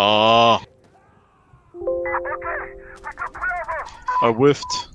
Ah, I whiffed.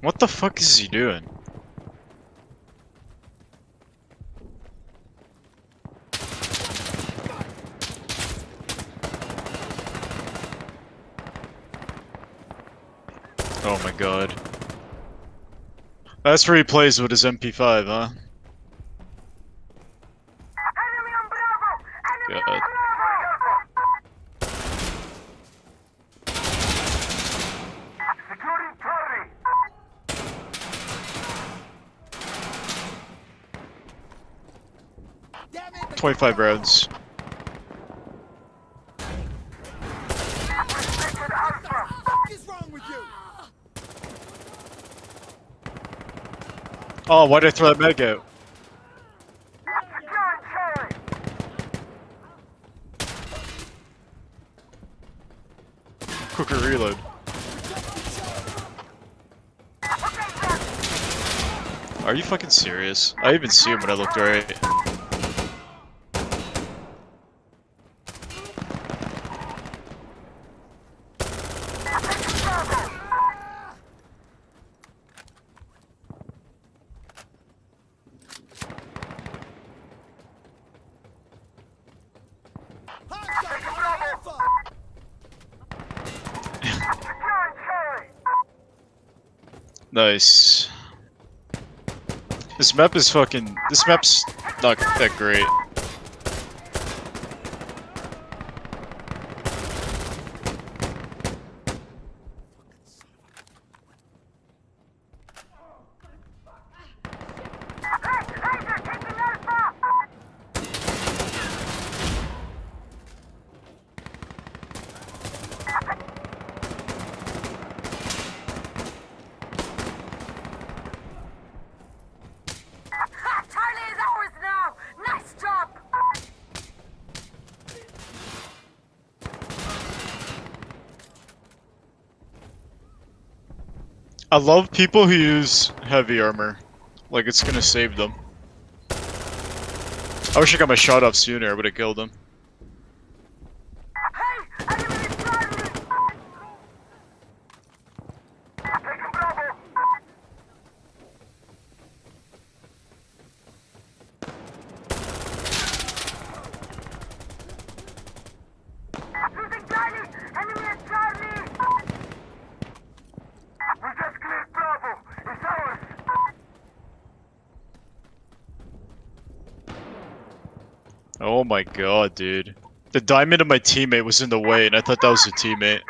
What the fuck is he doing? Oh my god. That's where he plays with his MP5, huh? God. 25 rounds. Oh, why'd I throw that mag out? Quicker reload. Are you fucking serious? I even see him when I looked right. Nice. This map's not that great. I love people who use heavy armor. Like it's gonna save them. I wish I got my shot off sooner, I would've killed him. Oh my god, dude. The diamond of my teammate was in the way, and I thought that was a teammate.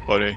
Buddy.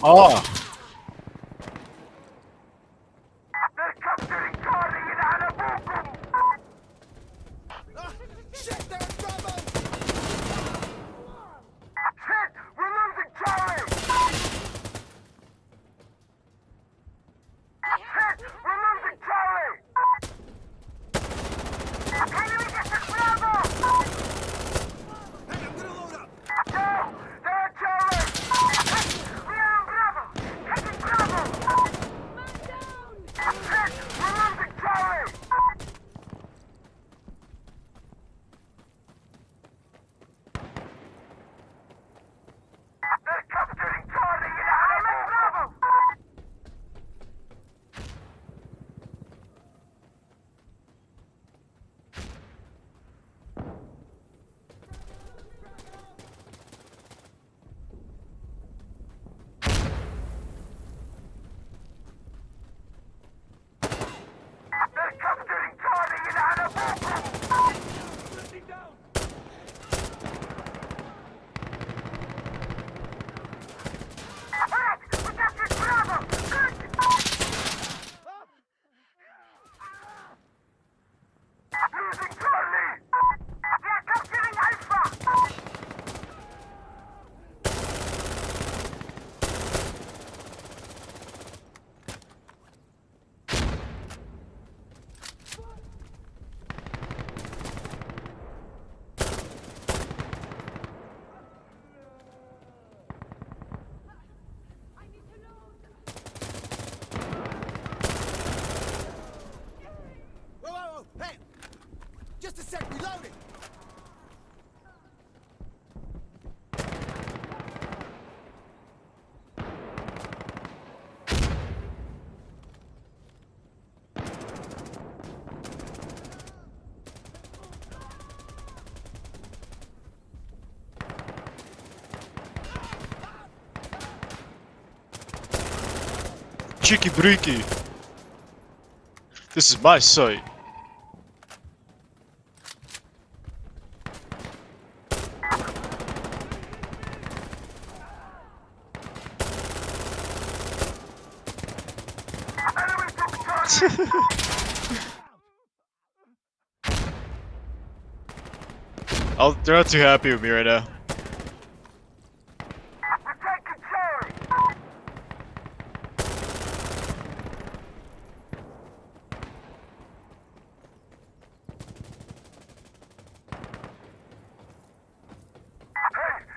Oh. They're capturing Charlie in Anabukum! Shit, they're in trouble! Shit, we're losing Charlie! Shit, we're losing Charlie! Enemy gets the Bravo! Hey, I'm gonna load up! No! They're at Charlie! We are on Bravo! Taking Bravo! Shit, we're losing Charlie! They're capturing Charlie in Anabukum! They're capturing Charlie in Anabukum! Lifting down! Alright, we captured Bravo! Good! Losing Charlie! They're capturing Alpha! Whoa, whoa, whoa! Hey! Just a sec, reloading! Cheeky breaky. This is my site. Enemy took Charlie! They're not too happy with me right now. We're taking Charlie!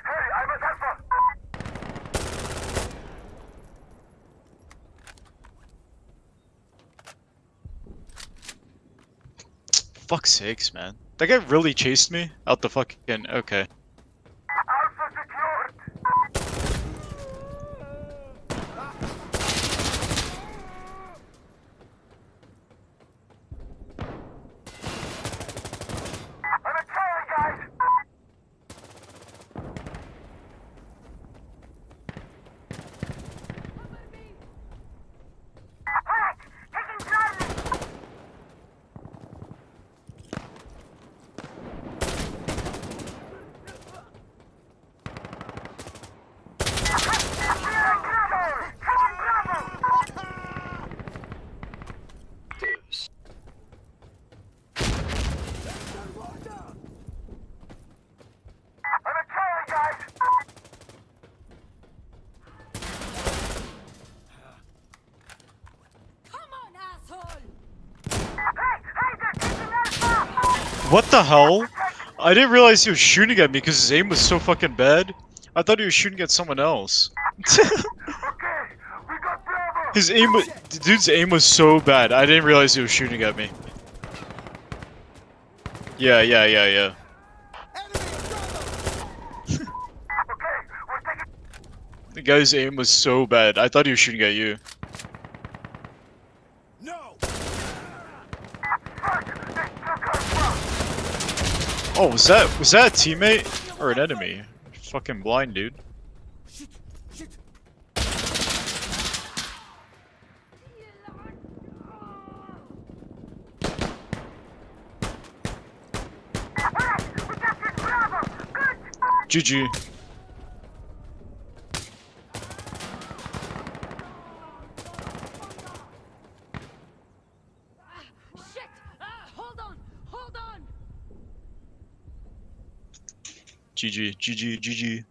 Hey, I'm at Alpha! Fuck's sakes, man. That guy really chased me out the fucking. Okay. Alpha secured! I'm at Charlie, guys! Alright, taking Charlie! I'm at Charlie, guys! Come on, asshole! Hey, they're taking Alpha! What the hell? I didn't realize he was shooting at me because his aim was so fucking bad. I thought he was shooting at someone else. Okay, we got Bravo! His aim was. The dude's aim was so bad. I didn't realize he was shooting at me. Yeah. Enemy at Bravo! Okay, we're taking... The guy's aim was so bad. I thought he was shooting at you. No! Fuck! They took Alpha! Oh, was that a teammate or an enemy? Fucking blind, dude. Shit! Shit! Alright, we captured Bravo! Good! GG. GG, GG, GG.